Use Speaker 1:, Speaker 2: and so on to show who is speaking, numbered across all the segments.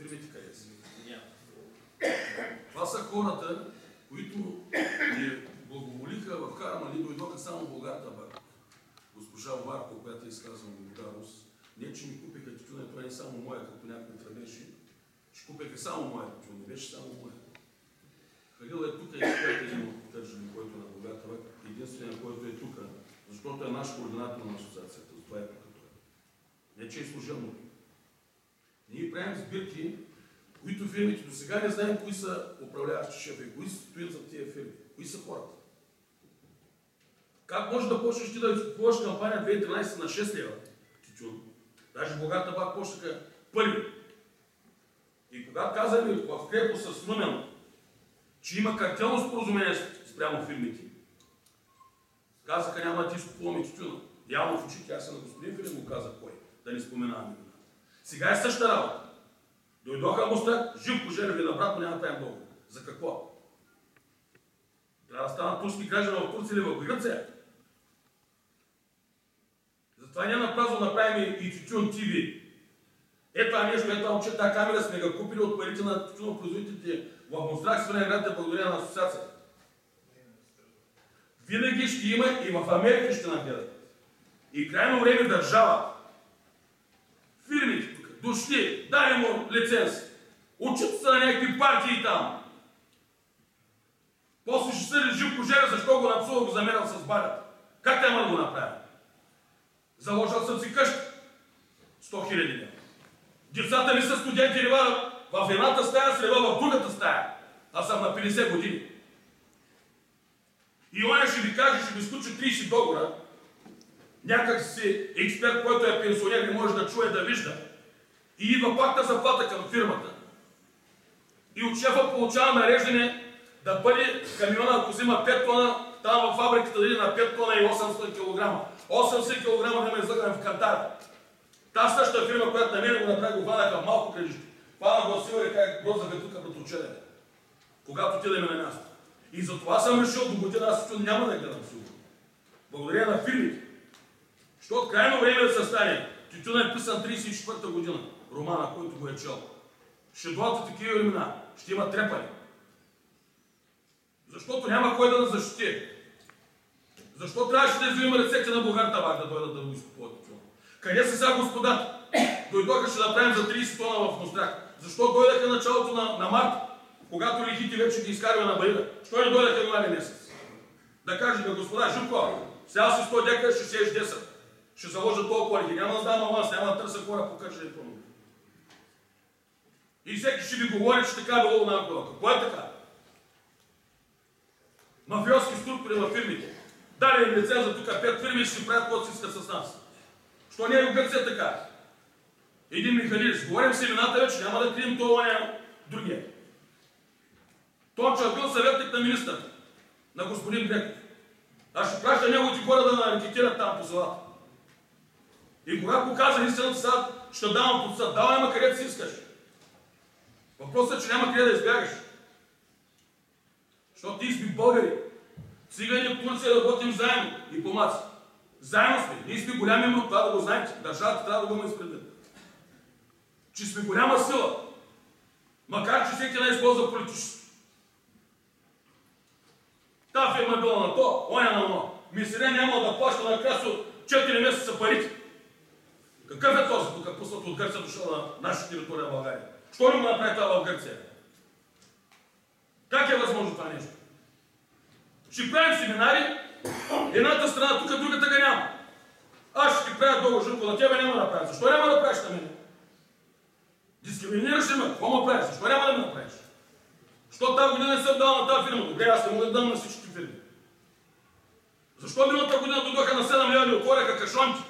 Speaker 1: фирмите къде са? Това са хората, които ни благоволиха в Хармали, дойдоха само Булгартабак. Госпожа Варко, която е изказвам благодарност, не че ми купиха тютюна, това не е само моя, като някой твърдеше, че купиха само моя тютюн, не беше само моя. Халил е тук, експерт един от поддържане, който е на Булгартабак, единственият, който е тук, защото е наш координатор на асоциацията, затова е тук. Не, че е служебно. Ние правим сбирки, които фирмите до сега не знаем кои са управляващи шефи, кои стоят за тия фирми, кои са хората. Как може да почнеш ти да изкупуваш кампания 2013 на 6 лева тютюн? Даже Булгартабак почнаха първи. И когато казали в Крепо с Румен, че има картелно споразумение спрямо фирмите, казаха няма да ти изкупуваме тютюна. Явно в очите, аз на господин Филин го казах кой, да не споменаваме. Сега е същата работа. Дойдоха Мустак, Живко Желеви на брат, но няма правим договор. За какво? Трябва да станат турски граждани в Турция или в Гърция. Затова няма напразно направим и Тютюн ТВ. Ето това нещо, ето момче, тази камера сме ga купили от парите на тютюнопроизводителите в Мустрак, Свирен град, да благодаря на асоциацията. Винаги ще има и в Америка ще нагледат. И крайно време държава, фирмите тук, дошли, дай му лиценз, учат се на някакви партии там. После ще съди Живко Желев, защо го напсува, го замерял с балята. Как няма да го направя? Заложил съм си къща. 100 000 лева. Децата ми са студенти рева в едната стая, с рева в другата стая. Аз съм на 50 години. И оня ще ви каже, ще ви сключи 30 договора. Някак си експерт, който е пенсионер, не може да чуе, да вижда. И идва пак на заплата към фирмата. И от шефа получава нареждане да бъде камиона, ако взима 5 тона, там във фабриката да иде на 5 тона и 800 кг. 800 кг да ме излъгнем в кантара. Та същата фирма, която на мен го направи, го вадаха малко кредити. Хвана го сила и как грозаха тук пред учене. Когато отидеме на място. И затова съм решил до година, аз няма да гледам сигурно. Благодаря на фирмите. Защото крайно време да се стане. Тютюна е писан 34-та година. Романа, който го е чел. Ще дойдат такива времена. Ще има трепани. Защото няма кой да нас защити. Защо трябваше да взимаме ръцете на Булгартабак да дойдат да го изкупуват тютюна? Къде са сега господата? Дойдоха ще направим за 30 тона в Мустрак. Защо дойдаха началото на март, когато лихите вече ги изкарва на барига? Що не дойдаха януари месец? Да кажем, господа, Живко, сега си 100 дека, ще сееш 10. Ще заложа толкова лихи. Няма да дам аванс, няма да търся хора по кършенето. И всеки ще ви говори, че така е било на Анкова. Какво е така? Мафиотски структури във фирмите. Дали им лиценза тук 5 фирми и ще си правят каквото си искат с нас. Що не е в Гърция така? Един Михалидис. Говорим с имената вече, няма да крием това другия. Тончо е бил съветник на министър, на господин Греков. Аз ще праща неговите хора да рекетират там по селата. И когато го казах истината сега, ще давам под съд. Давай, ама където си искаш. Въпросът е, че няма къде да избягаш. Защото ти сме българи. Цигани в Турция работим заедно и помаци. Заедно сме. Ние сме голями, но това да го знаете. Държавата трябва да го има изпредвид. Че сме голяма сила. Макар, че всеки не използва политически. Та фирма е била на то, оня на оно. Мисерия няма да плаща на Красо 4 месеца парите. Какъв е този тук пуснат от Гърция дошъл на нашата територия в България? Що не го направи това в Гърция? Как е възможно това нещо? Ще правим семинари, едната страна тук, другата ga няма. Аз ще ти правя договор, Живко, на тебе няма да правя. Защо няма да правиш на мен? Дискриминираш ли ме? Какво ме правиш? Защо няма да ме направиш? Защо тази година не съм дал на тази фирма? Добре, аз не мога да дам на всички фирми. Защо миналата година дойдоха на 7 лева и отворяха кашонки?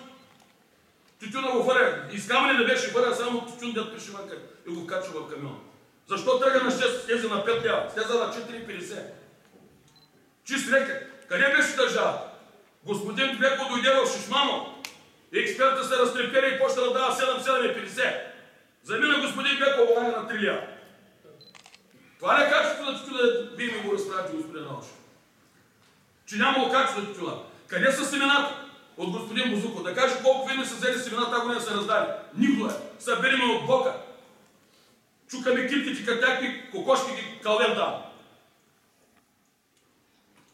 Speaker 1: Тютюна го хвърля. Изкамане не беше хвърля, само тютюн дед пише вънка и го качва в камион. Защо тръгна на 6, слезе на 5 лева, слезе на 4,50? Чист река. Къде беше държавата? Господин Греко дойде в Шишмано. Експерта се разтрепери и почна да дава 7,50. Замина господин Греко веднага на 3 лева. Това не е качеството на тютюна, вие ми го разправяте, господин Научев. Че нямало качество на тютюна. Къде са семената? От господин Бузуков. Да каже колко фирми са взели семена, тази година са раздали. Никога. Събери ме от Бока. чукаме китките като някакви кокошки ги кълвем там.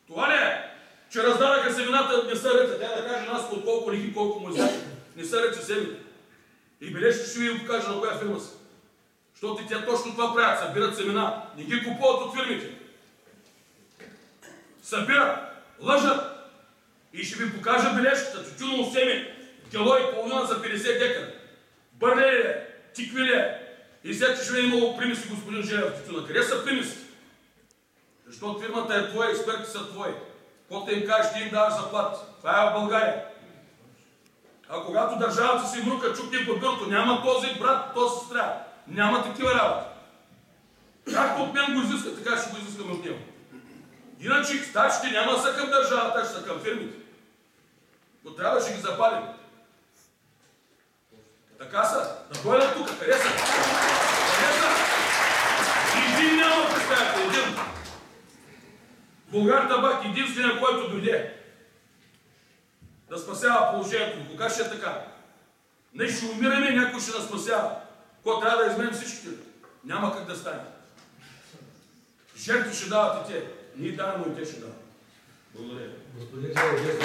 Speaker 1: Това не е, че раздадаха семената, не са реца. Тя да каже нас под колко лихи, колко му изяха. Не са реца семената. И бележки ще ви покажа на коя фирма са. Защото тя точно това правят, събират семена. Не ги купуват от фирмите. Събират, лъжат. И ще ви покажа бележката. Тютюново семе, кило и половина за 50 декара. Бърне ли е? Тикви ли е? И след че ще ви много примеси, господин Желев, тютюна. Къде са примеси? Защото фирмата е твоя, експерти са твои. Каквото им кажеш, ти им даваш заплати. Това е в България. А когато държавата си мрука, чукне по бюрото, няма този брат, този сестра. Няма такива работи. Както от мен го изиска, така ще го изискаме от него. Иначе стачите няма да са към държавата, ще са към фирмите. Но трябва да ще ги запалим. Така са. Да дойдат тук. Къде са? Къде са? Един няма представете. Един. Българ Табак, единствения, който дойде да спасява положението. Кога ще е така? Не ще умираме, някой ще нас спасява. Кой трябва да изменим всичките? Няма как да стане. Жертви ще дават и те. Ние даваме, но и те ще дават. Благодаря.
Speaker 2: Господин Желев,